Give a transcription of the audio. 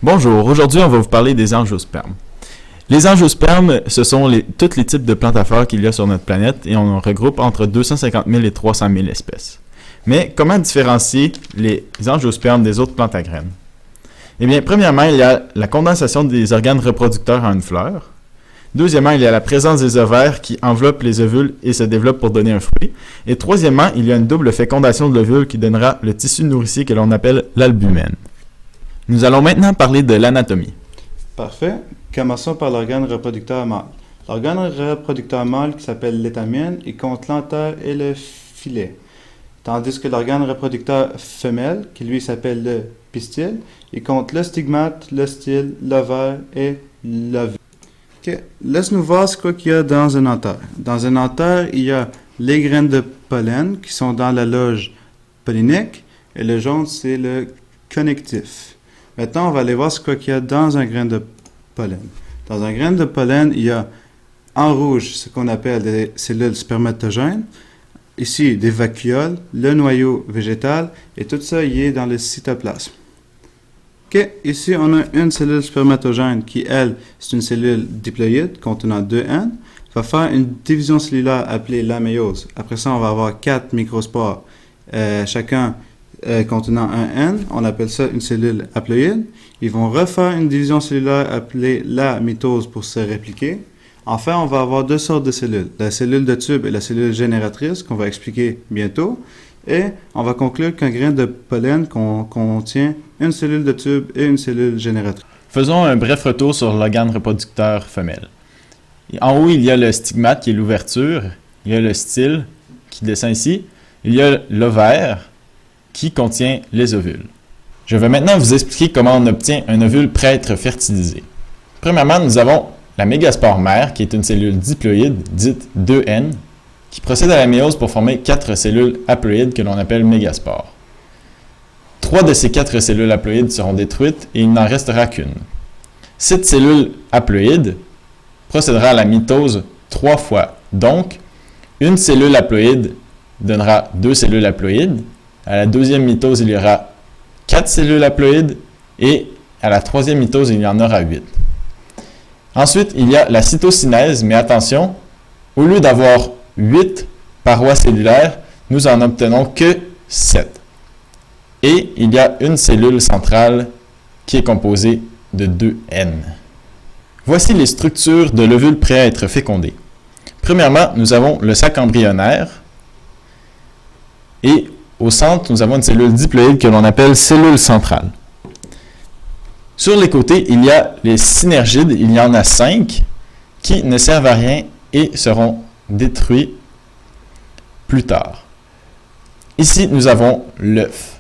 Bonjour, aujourd'hui on va vous parler des angiospermes. Les angiospermes, ce sont tous les types de plantes à fleurs qu'il y a sur notre planète et on regroupe entre 250 000 et 300 000 espèces. Mais comment différencier les angiospermes des autres plantes à graines? Eh bien, premièrement, il y a la condensation des organes reproducteurs en une fleur. Deuxièmement, il y a la présence des ovaires qui enveloppent les ovules et se développent pour donner un fruit. Et troisièmement, il y a une double fécondation de l'ovule qui donnera le tissu nourricier que l'on appelle l'albumène. Nous allons maintenant parler de l'anatomie. Parfait. Commençons par l'organe reproducteur mâle. L'organe reproducteur mâle qui s'appelle l'étamine, il compte l'antère et le filet. Tandis que l'organe reproducteur femelle, qui lui s'appelle le pistil, il compte le stigmate, le style, l'ovaire et l'ovule. Okay. Laisse-nous voir ce qu'il y a dans un antère. Dans un antère, il y a les graines de pollen qui sont dans la loge pollinique et le jaune, c'est le connectif. Maintenant, on va aller voir ce qu'il y a dans un grain de pollen. Dans un grain de pollen, il y a en rouge ce qu'on appelle des cellules spermatogènes. Ici, des vacuoles, le noyau végétal, et tout ça y est dans le cytoplasme. OK, ici, on a une cellule spermatogène qui, elle, c'est une cellule diploïde contenant 2 N, va faire une division cellulaire appelée la méiose. Après ça, on va avoir 4 microspores, chacun contenant un N, on appelle ça une cellule haploïde. Ils vont refaire une division cellulaire appelée la mitose pour se répliquer. Enfin, on va avoir deux sortes de cellules, la cellule de tube et la cellule génératrice, qu'on va expliquer bientôt. Et on va conclure qu'un grain de pollen contient une cellule de tube et une cellule génératrice. Faisons un bref retour sur l'organe reproducteur femelle. En haut, il y a le stigmate qui est l'ouverture, il y a le style qui descend ici, il y a l'ovaire qui contient les ovules. Je vais maintenant vous expliquer comment on obtient un ovule prêt à être fertilisé. Premièrement, nous avons la mégaspore mère, qui est une cellule diploïde, dite 2N, qui procède à la méiose pour former 4 cellules haploïdes que l'on appelle mégaspores. 3 de ces 4 cellules haploïdes seront détruites et il n'en restera qu'une. Cette cellule haploïde procédera à la mitose 3 fois. Donc, une cellule haploïde donnera 2 cellules haploïdes. À la deuxième mitose, il y aura 4 cellules haploïdes et à la troisième mitose, il y en aura 8. Ensuite, il y a la cytocinèse, mais attention, au lieu d'avoir 8 parois cellulaires, nous en obtenons que 7. Et il y a une cellule centrale qui est composée de 2 N. Voici les structures de l'ovule prêt à être fécondé. Premièrement, nous avons le sac embryonnaire et au centre, nous avons une cellule diploïde que l'on appelle cellule centrale. Sur les côtés, il y a les synergides, il y en a 5 qui ne servent à rien et seront détruits plus tard. Ici, nous avons l'œuf.